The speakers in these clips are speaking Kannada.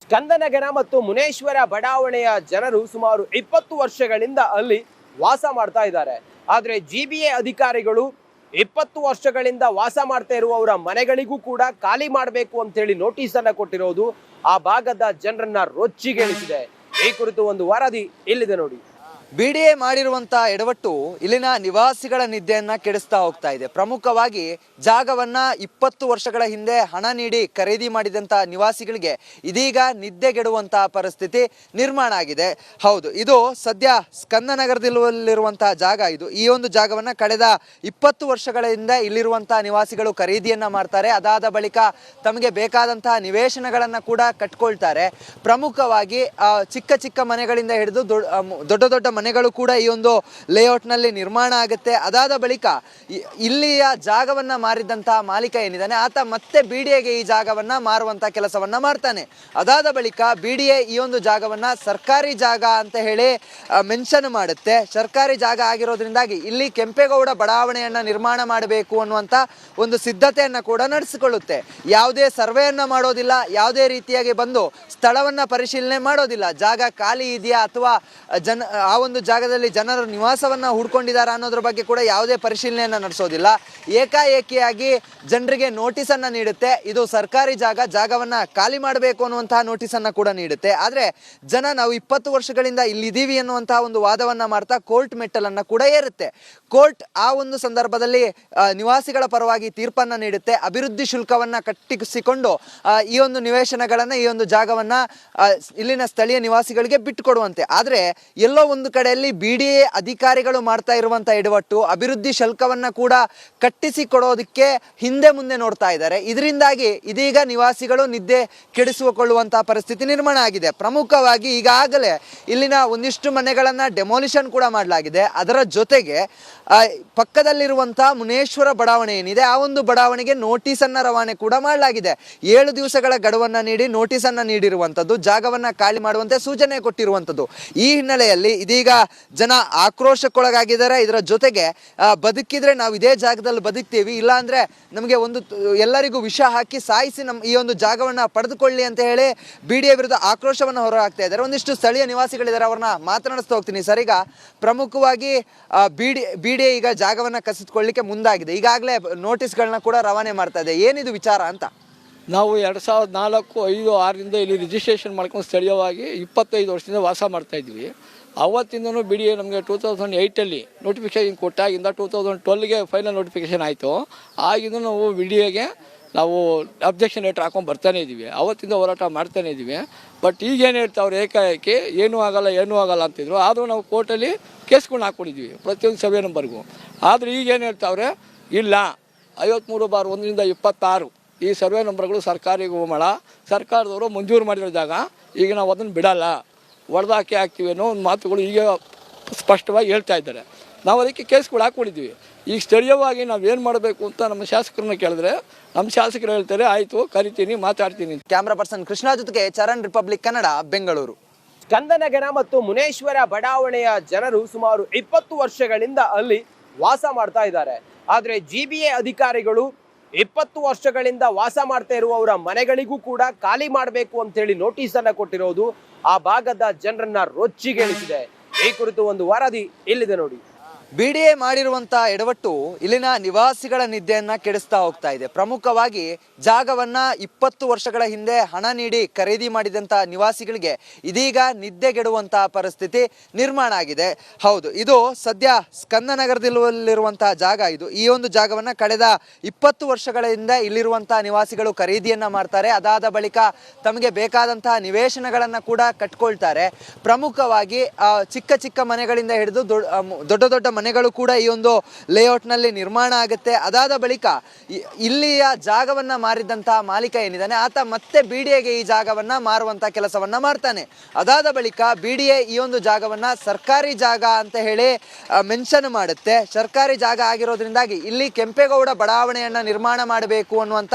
ಸ್ಕಂದನಗರ ಮತ್ತು ಮುನೇಶ್ವರ ಬಡಾವಣೆಯ ಜನರು ಸುಮಾರು 20 ವರ್ಷಗಳಿಂದ ಅಲ್ಲಿ ವಾಸ ಮಾಡ್ತಾ ಇದ್ದಾರೆ. ಆದರೆ ಜಿಬಿಎ ಅಧಿಕಾರಿಗಳು 20 ವರ್ಷಗಳಿಂದ ವಾಸ ಮಾಡ್ತಾ ಇರುವವರ ಮನೆಗಳಿಗೂ ಕೂಡ ಖಾಲಿ ಮಾಡಬೇಕು ಅಂತ ಹೇಳಿ ನೋಟಿಸ್ ಅನ್ನ ಕೊಟ್ಟಿರೋದು ಆ ಭಾಗದ ಜನರನ್ನ ರೊಚ್ಚಿಗೇಳಿಸಿದೆ. ಈ ಕುರಿತು ಒಂದು ವರದಿ ಇಲ್ಲಿದೆ ನೋಡಿ. ಬಿಡಿಎ ಮಾಡಿರುವಂತಹ ಎಡವಟ್ಟು ಇಲ್ಲಿನ ನಿವಾಸಿಗಳ ನಿದ್ದೆಯನ್ನ ಕೆಡಿಸ್ತಾ ಹೋಗ್ತಾ ಇದೆ. ಪ್ರಮುಖವಾಗಿ ಜಾಗವನ್ನ 20 ವರ್ಷಗಳ ಹಿಂದೆ ಹಣ ನೀಡಿ ಖರೀದಿ ಮಾಡಿದಂತ ನಿವಾಸಿಗಳಿಗೆ ಇದೀಗ ನಿದ್ದೆಗೆಡುವಂತಹ ಪರಿಸ್ಥಿತಿ ನಿರ್ಮಾಣ ಆಗಿದೆ. ಹೌದು, ಇದು ಸದ್ಯ ಸ್ಕಂದನಗರದಲ್ಲಿರುವಂತಹ ಜಾಗ. ಈ ಒಂದು ಜಾಗವನ್ನ ಕಳೆದ 20 ವರ್ಷಗಳಿಂದ ಇಲ್ಲಿರುವಂತಹ ನಿವಾಸಿಗಳು ಖರೀದಿಯನ್ನ ಮಾಡ್ತಾರೆ. ಅದಾದ ಬಳಿಕ ತಮಗೆ ಬೇಕಾದಂತಹ ನಿವೇಶನಗಳನ್ನ ಕೂಡ ಕಟ್ಕೊಳ್ತಾರೆ. ಪ್ರಮುಖವಾಗಿ ಚಿಕ್ಕ ಚಿಕ್ಕ ಮನೆಗಳಿಂದ ಹಿಡಿದು ದೊಡ್ಡ ದೊಡ್ಡ ಮನೆಗಳು ಕೂಡ ಈ ಒಂದು ಲೇಔಟ್ ನಲ್ಲಿ ನಿರ್ಮಾಣ ಆಗುತ್ತೆ. ಅದಾದ ಬಳಿಕ ಇಲ್ಲಿಯ ಜಾಗವನ್ನ ಮಾರಿದಂತಹ ಮಾಲೀಕ ಏನಿದ್ದಾನೆ ಆತ ಮತ್ತೆ ಬಿಡಿಎಗೆ ಈ ಜಾಗವನ್ನ ಮಾರುವಂತ ಕೆಲಸವನ್ನ ಮಾಡ್ತಾನೆ. ಅದಾದ ಬಳಿಕ ಬಿಡಿಎ ಈ ಒಂದು ಜಾಗವನ್ನ ಸರ್ಕಾರಿ ಜಾಗ ಅಂತ ಹೇಳಿ ಮೆನ್ಷನ್ ಮಾಡುತ್ತೆ. ಸರ್ಕಾರಿ ಜಾಗ ಆಗಿರೋದ್ರಿಂದಾಗಿ ಇಲ್ಲಿ ಕೆಂಪೇಗೌಡ ಬಡಾವಣೆಯನ್ನ ನಿರ್ಮಾಣ ಮಾಡಬೇಕು ಅನ್ನುವಂತ ಒಂದು ಸಿದ್ಧತೆಯನ್ನ ಕೂಡ ನಡೆಸಿಕೊಳ್ಳುತ್ತೆ. ಯಾವುದೇ ಸರ್ವೆಯನ್ನ ಮಾಡೋದಿಲ್ಲ, ಯಾವುದೇ ರೀತಿಯಾಗಿ ಬಂದು ಸ್ಥಳವನ್ನ ಪರಿಶೀಲನೆ ಮಾಡೋದಿಲ್ಲ. ಜಾಗ ಖಾಲಿ ಇದೆಯಾ ಅಥವಾ ಆ ಒಂದು ಜಾಗದಲ್ಲಿ ಜನರು ನಿವಾಸವನ್ನ ಹೂಡ್ಕೊಂಡಿದ್ದಾರೆ ಅನ್ನೋದ್ರ ಬಗ್ಗೆ ಕೂಡ ಯಾವುದೇ ಪರಿಶೀಲನೆಯನ್ನ ನಡೆಸೋದಿಲ್ಲ. ಏಕಾಏಕಿಯಾಗಿ ಜನರಿಗೆ ನೋಟಿಸ್ ಅನ್ನ ನೀಡುತ್ತೆ. ಇದು ಸರ್ಕಾರಿ ಜಾಗವನ್ನ ಖಾಲಿ ಮಾಡಬೇಕು ಅನ್ನುವಂತಹ ನೋಟಿಸ್ ಅನ್ನ ಕೂಡ ನೀಡುತ್ತೆ. ಆದ್ರೆ ಜನ ನಾವು 20 ವರ್ಷಗಳಿಂದ ಇಲ್ಲಿದ್ದೀವಿ ಅನ್ನುವಂತಹ ಒಂದು ವಾದವನ್ನ ಮಾಡ್ತಾ ಕೋರ್ಟ್ ಮೆಟ್ಟಲನ್ನ ಕೂಡ ಏರುತ್ತೆ. ಕೋರ್ಟ್ ಆ ಒಂದು ಸಂದರ್ಭದಲ್ಲಿ ನಿವಾಸಿಗಳ ಪರವಾಗಿ ತೀರ್ಪನ್ನ ನೀಡುತ್ತೆ. ಅಭಿವೃದ್ಧಿ ಶುಲ್ಕವನ್ನ ಕಟ್ಟಿಸಿಕೊಂಡು ಈ ಒಂದು ನಿವೇಶನಗಳನ್ನ ಈ ಒಂದು ಜಾಗವನ್ನ ಇಲ್ಲಿನ ಸ್ಥಳೀಯ ನಿವಾಸಿಗಳಿಗೆ ಬಿಟ್ಟುಕೊಡುವಂತೆ. ಆದ್ರೆ ಎಲ್ಲೋ ಒಂದು ಕಡೆಯಲ್ಲಿ ಬಿಡಿಎ ಅಧಿಕಾರಿಗಳು ಮಾಡ್ತಾ ಇರುವಂತಹ ಎಡವಟ್ಟು ಅಭಿವೃದ್ಧಿ ಶುಲ್ಕವನ್ನ ಕೂಡ ಕಟ್ಟಿಸಿಕೊಡೋದಕ್ಕೆ ಹಿಂದೆ ಮುಂದೆ ನೋಡ್ತಾ ಇದ್ದಾರೆ. ಇದರಿಂದಾಗಿ ಇದೀಗ ನಿವಾಸಿಗಳು ನಿದ್ದೆ ಕೆಡಿಸಿಕೊಳ್ಳುವಂತಹ ಪರಿಸ್ಥಿತಿ ನಿರ್ಮಾಣ ಆಗಿದೆ. ಪ್ರಮುಖವಾಗಿ ಈಗಾಗಲೇ ಇಲ್ಲಿನ ಒಂದಿಷ್ಟು ಮನೆಗಳನ್ನ ಡೆಮೋಲಿಷನ್ ಕೂಡ ಮಾಡಲಾಗಿದೆ. ಅದರ ಜೊತೆಗೆ ಪಕ್ಕದಲ್ಲಿರುವಂತಹ ಮುನೇಶ್ವರ ಬಡಾವಣೆ ಏನಿದೆ ಆ ಒಂದು ಬಡಾವಣೆಗೆ ನೋಟಿಸ್ ಅನ್ನ ರವಾನೆ ಕೂಡ ಮಾಡಲಾಗಿದೆ. 7 ದಿವಸಗಳ ಗಡುವನ್ನ ನೀಡಿ ನೋಟಿಸ್ ಅನ್ನ ನೀಡಿರುವಂತದ್ದು, ಜಾಗವನ್ನ ಖಾಲಿ ಮಾಡುವಂತೆ ಸೂಚನೆ ಕೊಟ್ಟಿರುವಂತದ್ದು. ಈ ಹಿನ್ನೆಲೆಯಲ್ಲಿ ಇದೀಗ ಜನ ಆಕ್ರೋಶಕ್ಕೊಳಗಾಗಿದ್ದಾರೆ. ಇದರ ಜೊತೆಗೆ ಬದುಕಿದ್ರೆ ನಾವು ಇದೇ ಜಾಗದಲ್ಲಿ ಬದುಕ್ತೀವಿ, ಇಲ್ಲ ಅಂದ್ರೆ ನಮಗೆ ಎಲ್ಲರಿಗೂ ವಿಷ ಹಾಕಿ ಸಾಯಿಸಿ ಈ ಒಂದು ಜಾಗವನ್ನ ಪಡೆದುಕೊಳ್ಳಿ ಅಂತ ಹೇಳಿ ಬಿಡಿಎ ವಿರುದ್ಧ ಆಕ್ರೋಶವನ್ನ ಹೊರಹಾಕ್ತಾ ಇದ್ದಾರೆ. ಒಂದಿಷ್ಟು ಸ್ಥಳೀಯ ನಿವಾಸಿಗಳಿದ್ದಾರೆ, ಅವ್ರನ್ನ ಮಾತನಾಡಿಸ್ತಾ ಹೋಗ್ತೀನಿ. ಸರ್, ಈಗ ಪ್ರಮುಖವಾಗಿ ಬಿಡಿಎ ಈಗ ಜಾಗವನ್ನ ಕಸಿದುಕೊಳ್ಳಿಕ್ಕೆ ಮುಂದಾಗಿದೆ. ಈಗಾಗಲೇ ನೋಟಿಸ್ಗಳನ್ನ ಕೂಡ ರವಾನೆ ಮಾಡ್ತಾ ಇದೆ. ಏನಿದು ವಿಚಾರ ಅಂತ? ನಾವು 2004, 5, 6ರಿಂದ ಇಲ್ಲಿ ರಿಜಿಸ್ಟ್ರೇಷನ್ ಮಾಡ್ಕೊಂಡು ಸ್ಥಳೀಯವಾಗಿ 25 ವರ್ಷದಿಂದ ವಾಸ ಮಾಡ್ತಾ ಇದ್ವಿ. ಅವತ್ತಿಂದನೂ ಬಿಡಿಎ ನಮಗೆ 2008 ನೋಟಿಫಿಕೇಶನ್ ಕೊಟ್ಟಾಗಿಂದ 2012ಗೆ ಫೈನಲ್ ನೋಟಿಫಿಕೇಶನ್ ಆಯಿತು. ಆಗಿಂದ ನಾವು ಬಿಡಿಎಗೆ ನಾವು ಅಬ್ಜೆಕ್ಷನ್ ಲೆಟರ್ ಹಾಕೊಂಡು ಬರ್ತಾನೆ ಇದ್ದೀವಿ. ಅವತ್ತಿಂದ ಹೋರಾಟ ಮಾಡ್ತಾನೆ ಇದ್ದೀವಿ. ಬಟ್ ಈಗೇನು ಹೇಳ್ತಾವ್ರು ಏಕಾಏಕಿ ಏನೂ ಆಗಲ್ಲ ಅಂತಿದ್ರು. ಆದರೂ ನಾವು ಕೋರ್ಟಲ್ಲಿ ಕೇಸ್ಗಳನ್ನ ಹಾಕ್ಕೊಂಡಿದ್ವಿ ಪ್ರತಿಯೊಂದು ಸರ್ವೆ ನಂಬರ್ಗೂ. ಆದರೆ ಈಗೇನು ಹೇಳ್ತಾವ್ರೆ, ಇಲ್ಲ 53/1ರಿಂದ 26 ಈ ಸರ್ವೆ ನಂಬರ್ಗಳು ಸರ್ಕಾರಿಗೂ ಸರ್ಕಾರದವರು ಮಂಜೂರು ಮಾಡಿರೋ ಜಾಗ, ಈಗ ನಾವು ಅದನ್ನು ಬಿಡಲ್ಲ, ಹೊಡೆದಾಕಿ ಹಾಕ್ತೀವಿ ಅನ್ನೋ ಒಂದು ಮಾತುಗಳು ಈಗ ಸ್ಪಷ್ಟವಾಗಿ ಹೇಳ್ತಾ ಇದ್ದಾರೆ. ನಾವು ಅದಕ್ಕೆ ಕೇಸ್ಗಳು ಹಾಕ್ಕೊಂಡಿದ್ವಿ. ಈಗ ಸ್ಥಳೀಯವಾಗಿ ನಾವೇನು ಮಾಡಬೇಕು ಅಂತ ನಮ್ಮ ಶಾಸಕರನ್ನ ಕೇಳಿದ್ರೆ ನಮ್ಮ ಶಾಸಕರು ಹೇಳ್ತಾರೆ, ಆಯಿತು ಕರಿತೀನಿ ಮಾತಾಡ್ತೀನಿ. ಕ್ಯಾಮ್ರಾ ಪರ್ಸನ್ ಕೃಷ್ಣ ಜೊತೆಗೆ ಚರಣ್, ರಿಪಬ್ಲಿಕ್ ಕನ್ನಡ, ಬೆಂಗಳೂರು. ಸ್ಕಂದನಗರ ಮತ್ತು ಮುನೇಶ್ವರ ಬಡಾವಣೆಯ ಜನರು ಸುಮಾರು 20 ವರ್ಷಗಳಿಂದ ಅಲ್ಲಿ ವಾಸ ಮಾಡ್ತಾ ಇದ್ದಾರೆ. ಆದರೆ ಜಿಬಿಎ ಅಧಿಕಾರಿಗಳು 20 ವರ್ಷಗಳಿಂದ ವಾಸ ಮಾಡ್ತಾ ಇರುವವರ ಮನೆಗಳಿಗೂ ಕೂಡ ಖಾಲಿ ಮಾಡಬೇಕು ಅಂತ ಹೇಳಿ ನೋಟಿಸ್ ಅನ್ನ ಕೊಟ್ಟಿರೋದು ಆ ಭಾಗದ ಜನರನ್ನ ರೊಚ್ಚಿಗೇಳಿಸಿದೆ. ಈ ಕುರಿತು ಒಂದು ವರದಿ ಇಲ್ಲಿದೆ ನೋಡಿ. ಬಿಡಿಎ ಮಾಡಿರುವಂತಹ ಎಡವಟ್ಟು ಇಲ್ಲಿನ ನಿವಾಸಿಗಳ ನಿದ್ದೆಯನ್ನ ಕೆಡಿಸ್ತಾ ಹೋಗ್ತಾ ಇದೆ. ಪ್ರಮುಖವಾಗಿ ಜಾಗವನ್ನ 20 ವರ್ಷಗಳ ಹಿಂದೆ ಹಣ ನೀಡಿ ಖರೀದಿ ಮಾಡಿದಂತಹ ನಿವಾಸಿಗಳಿಗೆ ಇದೀಗ ನಿದ್ದೆಗೆಡುವಂತಹ ಪರಿಸ್ಥಿತಿ ನಿರ್ಮಾಣ ಆಗಿದೆ. ಹೌದು, ಇದು ಸದ್ಯ ಸ್ಕಂದನಗರದಲ್ಲಿರುವಂತಹ ಜಾಗ. ಈ ಒಂದು ಜಾಗವನ್ನ ಕಳೆದ 20 ವರ್ಷಗಳಿಂದ ಇಲ್ಲಿರುವಂತಹ ನಿವಾಸಿಗಳು ಖರೀದಿಯನ್ನ ಮಾಡ್ತಾರೆ. ಅದಾದ ಬಳಿಕ ತಮಗೆ ಬೇಕಾದಂತಹ ನಿವೇಶನಗಳನ್ನ ಕೂಡ ಕಟ್ಕೊಳ್ತಾರೆ. ಪ್ರಮುಖವಾಗಿ ಚಿಕ್ಕ ಚಿಕ್ಕ ಮನೆಗಳಿಂದ ಹಿಡಿದು ದೊಡ್ಡ ದೊಡ್ಡ ಮನೆಗಳು ಕೂಡ ಈ ಒಂದು ಲೇಔಟ್ ನಲ್ಲಿ ನಿರ್ಮಾಣ ಆಗುತ್ತೆ. ಅದಾದ ಬಳಿಕ ಇಲ್ಲಿಯ ಜಾಗವನ್ನ ಮಾರಿದಂತಹ ಮಾಲೀಕ ಏನಿದ್ದಾನೆ ಆತ ಮತ್ತೆ ಬಿಡಿಎಗೆ ಈ ಜಾಗವನ್ನ ಮಾರುವಂತ ಕೆಲಸವನ್ನ ಮಾಡ್ತಾನೆ. ಅದಾದ ಬಳಿಕ ಬಿಡಿಎ ಈ ಒಂದು ಜಾಗವನ್ನ ಸರ್ಕಾರಿ ಜಾಗ ಅಂತ ಹೇಳಿ ಮೆನ್ಷನ್ ಮಾಡುತ್ತೆ. ಸರ್ಕಾರಿ ಜಾಗ ಆಗಿರೋದ್ರಿಂದಾಗಿ ಇಲ್ಲಿ ಕೆಂಪೇಗೌಡ ಬಡಾವಣೆಯನ್ನ ನಿರ್ಮಾಣ ಮಾಡಬೇಕು ಅನ್ನುವಂತ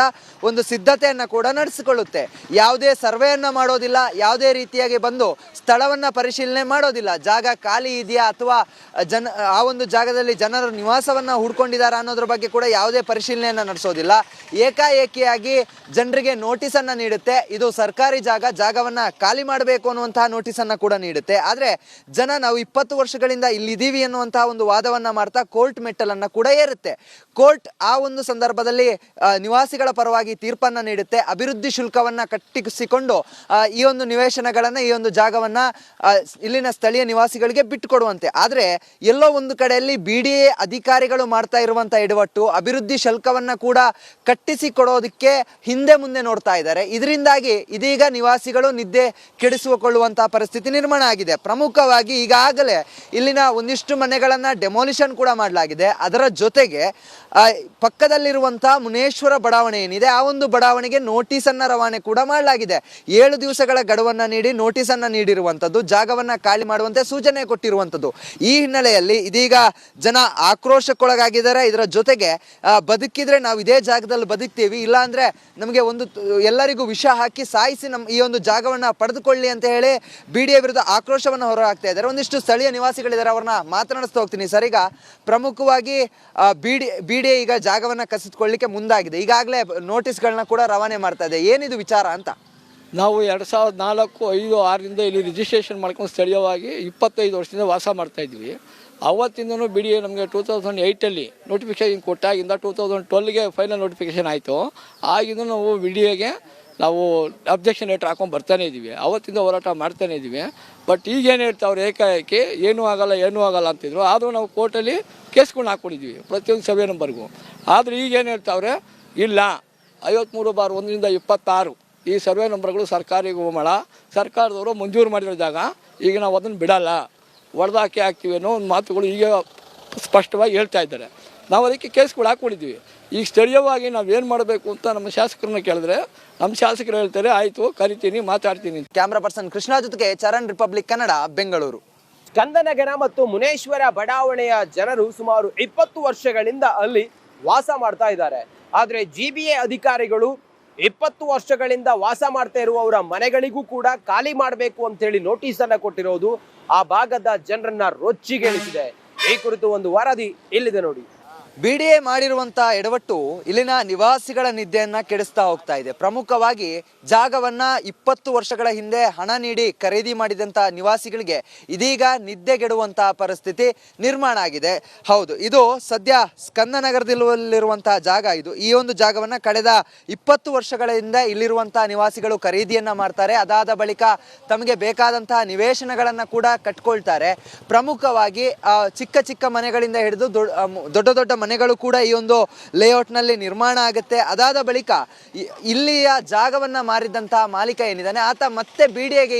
ಒಂದು ಸಿದ್ಧತೆಯನ್ನ ಕೂಡ ನಡೆಸಿಕೊಳ್ಳುತ್ತೆ. ಯಾವುದೇ ಸರ್ವೆಯನ್ನ ಮಾಡೋದಿಲ್ಲ, ಯಾವುದೇ ರೀತಿಯಾಗಿ ಬಂದು ಸ್ಥಳವನ್ನ ಪರಿಶೀಲನೆ ಮಾಡೋದಿಲ್ಲ. ಜಾಗ ಖಾಲಿ ಇದೆಯಾ ಅಥವಾ ಆ ಒಂದು ಜಾಗದಲ್ಲಿ ಜನರು ನಿವಾಸವನ್ನ ಹೂಡ್ಕೊಂಡಿದ್ದಾರೆ ಅನ್ನೋದ್ರ ಬಗ್ಗೆ ಕೂಡ ಯಾವುದೇ ಪರಿಶೀಲನೆಯನ್ನ ನಡೆಸೋದಿಲ್ಲ. ಏಕಾಏಕಿಯಾಗಿ ಜನರಿಗೆ ನೋಟಿಸ್ ಅನ್ನ ನೀಡುತ್ತೆ. ಇದು ಸರ್ಕಾರಿ ಜಾಗವನ್ನ ಖಾಲಿ ಮಾಡಬೇಕು ಅನ್ನುವಂತಹ ನೋಟಿಸ್ ಅನ್ನ ಕೂಡ ನೀಡುತ್ತೆ. ಆದ್ರೆ ಜನ ನಾವು 20 ವರ್ಷಗಳಿಂದ ಇಲ್ಲಿದ್ದೀವಿ ಅನ್ನುವಂತಹ ಒಂದು ವಾದವನ್ನ ಮಾಡ್ತಾ ಕೋರ್ಟ್ ಮೆಟ್ಟಲನ್ನ ಕೂಡ ಏರುತ್ತೆ. ಕೋರ್ಟ್ ಆ ಒಂದು ಸಂದರ್ಭದಲ್ಲಿ ನಿವಾಸಿಗಳ ಪರವಾಗಿ ತೀರ್ಪನ್ನ ನೀಡುತ್ತೆ. ಅಭಿವೃದ್ಧಿ ಶುಲ್ಕವನ್ನ ಕಟ್ಟಿಸಿಕೊಂಡು ಈ ಒಂದು ನಿವೇಶನಗಳನ್ನ ಈ ಒಂದು ಜಾಗವನ್ನ ಇಲ್ಲಿನ ಸ್ಥಳೀಯ ನಿವಾಸಿಗಳಿಗೆ ಬಿಟ್ಟುಕೊಡುವಂತೆ. ಆದ್ರೆ ಎಲ್ಲೋ ಒಂದು ಕಡೆಯಲ್ಲಿ BDA ಅಧಿಕಾರಿಗಳು ಮಾಡ್ತಾ ಇರುವಂತ ಎಡವಟ್ಟು ಅಭಿವೃದ್ಧಿ ಶುಲ್ಕವನ್ನ ಕೂಡ ಕಟ್ಟಿಸಿಕೊಡೋದಕ್ಕೆ ಹಿಂದೆ ಮುಂದೆ ನೋಡ್ತಾ ಇದ್ದಾರೆ. ಇದರಿಂದಾಗಿ ಇದೀಗ ನಿವಾಸಿಗಳು ನಿದ್ದೆ ಕೆಡಿಸಿಕೊಳ್ಳುವಂತಹ ಪರಿಸ್ಥಿತಿ ನಿರ್ಮಾಣ ಆಗಿದೆ. ಪ್ರಮುಖವಾಗಿ ಈಗಾಗಲೇ ಇಲ್ಲಿನ ಒಂದಿಷ್ಟು ಮನೆಗಳನ್ನ ಡೆಮೋಲಿಷನ್ ಕೂಡ ಮಾಡಲಾಗಿದೆ. ಅದರ ಜೊತೆಗೆ ಪಕ್ಕದಲ್ಲಿರುವಂತಹ ಮುನೇಶ್ವರ ಬಡಾವಣೆ ಏನಿದೆ ಆ ಒಂದು ಬಡಾವಣೆಗೆ ನೋಟಿಸ್ ಅನ್ನ ರವಾನೆ ಕೂಡ ಮಾಡಲಾಗಿದೆ. 7 ದಿವಸಗಳ ಗಡುವನ್ನ ನೀಡಿ ನೋಟಿಸ್ ಅನ್ನ ನೀಡಿರುವಂತದ್ದು, ಜಾಗವನ್ನ ಖಾಲಿ ಮಾಡುವಂತೆ ಸೂಚನೆ ಕೊಟ್ಟಿರುವಂತದ್ದು. ಈ ಹಿನ್ನೆಲೆಯಲ್ಲಿ ಇದೀಗ ಜನ ಆಕ್ರೋಶಕ್ಕೊಳಗಾಗಿದ್ದಾರೆ. ಇದರ ಜೊತೆಗೆ ಬದುಕಿದ್ರೆ ನಾವು ಇದೇ ಜಾಗದಲ್ಲಿ ಬದುಕ್ತೀವಿ, ಇಲ್ಲ ಅಂದ್ರೆ ನಮಗೆ ಎಲ್ಲರಿಗೂ ವಿಷ ಹಾಕಿ ಸಾಯಿಸಿ ಈ ಒಂದು ಜಾಗವನ್ನ ಪಡೆದುಕೊಳ್ಳಿ ಅಂತ ಹೇಳಿ BDA ವಿರುದ್ಧ ಆಕ್ರೋಶವನ್ನ ಹೊರಹಾಕ್ತಾ ಇದ್ದಾರೆ. ಒಂದಿಷ್ಟು ಸ್ಥಳೀಯ ನಿವಾಸಿಗಳಿದ್ದಾರೆ, ಅವ್ರನ್ನ ಮಾತನಾಡಿಸ್ತಾ ಹೋಗ್ತೀನಿ. ಸರ್, ಈಗ ಪ್ರಮುಖವಾಗಿ BDA ಈಗ ಜಾಗವನ್ನ ಕಸಿದುಕೊಳ್ಳಿಕ್ಕೆ ಮುಂದಾಗಿದೆ. ಈಗಾಗಲೇ ನೋಟಿಸ್ಗಳನ್ನ ಕೂಡ ರವಾನೆ ಮಾಡ್ತಾ ಇದೆ. ಏನಿದು ವಿಚಾರ ಅಂತ? ನಾವು 2004, 5, 6ರಿಂದ ಇಲ್ಲಿ ರಿಜಿಸ್ಟ್ರೇಷನ್ ಮಾಡ್ಕೊಂಡು ಸ್ಥಳೀಯವಾಗಿ 25 ವರ್ಷದಿಂದ ವಾಸ ಮಾಡ್ತಾಯಿದ್ವಿ. ಅವತ್ತಿಂದನೂ BDA ನಮಗೆ 2008 ನೋಟಿಫಿಕೇಶನ್ ಕೊಟ್ಟಾಗಿಂದ 2012ಗೆ ಫೈನಲ್ ನೋಟಿಫಿಕೇಶನ್ ಆಯಿತು. ಆಗಿಂದ ನಾವು BDAಗೆ ನಾವು ಅಬ್ಜೆಕ್ಷನ್ ಲೆಟರ್ ಹಾಕೊಂಡು ಬರ್ತಾನೆ ಇದ್ದೀವಿ. ಅವತ್ತಿಂದ ಹೋರಾಟ ಮಾಡ್ತಾನೆ ಇದ್ದೀವಿ. ಬಟ್ ಈಗೇನು ಹೇಳ್ತಾವ್ರು ಏಕಾಏಕಿ ಏನೂ ಆಗಲ್ಲ ಅಂತಿದ್ರು. ಆದರೂ ನಾವು ಕೋರ್ಟಲ್ಲಿ ಕೇಸ್ಗಳನ್ನ ಹಾಕ್ಕೊಂಡಿದ್ವಿ ಪ್ರತಿಯೊಂದು ಸರ್ವೆ ನಂಬರ್ಗೂ. ಆದರೆ ಈಗೇನು ಹೇಳ್ತಾವ್ರೆ, ಇಲ್ಲ 53/1-26 ಈ ಸರ್ವೆ ನಂಬರ್ಗಳು ಸರ್ಕಾರಿ ಗೋಮಾಳ, ಸರ್ಕಾರದವರು ಮಂಜೂರು ಮಾಡಿರೋ ಜಾಗ, ಈಗ ನಾವು ಅದನ್ನು ಬಿಡಲ್ಲ, ಹೊಡೆದಾಕಿ ಹಾಕ್ತೀವಿ ಅನ್ನೋ ಒಂದು ಮಾತುಗಳು ಈಗ ಸ್ಪಷ್ಟವಾಗಿ ಹೇಳ್ತಾ ಇದ್ದಾರೆ. ನಾವು ಅದಕ್ಕೆ ಕೇಸ್ಗಳು ಹಾಕ್ಕೊಂಡಿದ್ವಿ. ಈಗ ಸ್ಥಳೀಯವಾಗಿ ನಾವೇನು ಮಾಡಬೇಕು ಅಂತ ನಮ್ಮ ಶಾಸಕರನ್ನ ಕೇಳಿದ್ರೆ ನಮ್ಮ ಶಾಸಕರು ಹೇಳ್ತಾರೆ, ಆಯಿತು ಕರಿತೀನಿ ಮಾತಾಡ್ತೀನಿ. ಕ್ಯಾಮ್ರಾ ಪರ್ಸನ್ ಕೃಷ್ಣ ಜೊತೆಗೆ ಚರಣ್, ರಿಪಬ್ಲಿಕ್ ಕನ್ನಡ, ಬೆಂಗಳೂರು. ಸ್ಕಂದನಗರ ಮತ್ತು ಮುನೇಶ್ವರ ಬಡಾವಣೆಯ ಜನರು ಸುಮಾರು 20 ವರ್ಷಗಳಿಂದ ಅಲ್ಲಿ ವಾಸ ಮಾಡ್ತಾ ಇದ್ದಾರೆ. ಆದರೆ GBA ಅಧಿಕಾರಿಗಳು 20 ವರ್ಷಗಳಿಂದ ವಾಸ ಮಾಡ್ತಾ ಇರುವವರ ಮನೆಗಳಿಗೂ ಕೂಡ ಖಾಲಿ ಮಾಡಬೇಕು ಅಂತೇಳಿ ನೋಟಿಸ್ ಅನ್ನ ಕೊಟ್ಟಿರೋದು ಆ ಭಾಗದ ಜನರನ್ನ ರೊಚ್ಚಿಗೇಳಿಸಿದೆ. ಈ ಕುರಿತು ಒಂದು ವರದಿ ಇಲ್ಲಿದೆ ನೋಡಿ. BDA ಮಾಡಿರುವಂತಹ ಎಡವಟ್ಟು ಇಲ್ಲಿನ ನಿವಾಸಿಗಳ ನಿದ್ದೆಯನ್ನ ಕೆಡಿಸ್ತಾ ಹೋಗ್ತಾ ಇದೆ. ಪ್ರಮುಖವಾಗಿ ಜಾಗವನ್ನ 20 ವರ್ಷಗಳ ಹಿಂದೆ ಹಣ ನೀಡಿ ಖರೀದಿ ಮಾಡಿದಂತ ನಿವಾಸಿಗಳಿಗೆ ಇದೀಗ ನಿದ್ದೆಗೆಡುವಂತಹ ಪರಿಸ್ಥಿತಿ ನಿರ್ಮಾಣ ಆಗಿದೆ. ಹೌದು, ಇದು ಸದ್ಯ ಸ್ಕಂದನಗರದಲ್ಲಿರುವಂತಹ ಜಾಗ. ಈ ಒಂದು ಜಾಗವನ್ನ ಕಳೆದ 20 ವರ್ಷಗಳಿಂದ ಇಲ್ಲಿರುವಂತಹ ನಿವಾಸಿಗಳು ಖರೀದಿಯನ್ನ ಮಾಡ್ತಾರೆ. ಅದಾದ ಬಳಿಕ ತಮಗೆ ಬೇಕಾದಂತಹ ನಿವೇಶನಗಳನ್ನ ಕೂಡ ಕಟ್ಕೊಳ್ತಾರೆ. ಪ್ರಮುಖವಾಗಿ ಚಿಕ್ಕ ಚಿಕ್ಕ ಮನೆಗಳಿಂದ ಹಿಡಿದು ದೊಡ್ಡ ದೊಡ್ಡ ಮನೆಗಳು ಕೂಡ ಈ ಒಂದು ಲೇಔಟ್ನಲ್ಲಿ ನಿರ್ಮಾಣ ಆಗುತ್ತೆ. ಅದಾದ ಬಳಿಕ ಇಲ್ಲಿಯ ಜಾಗವನ್ನ ಮಾರಿದಂತಹ ಮಾಲೀಕ ಏನಿದ್ದಾನೆ ಆತ ಮತ್ತೆ BDAಗೆ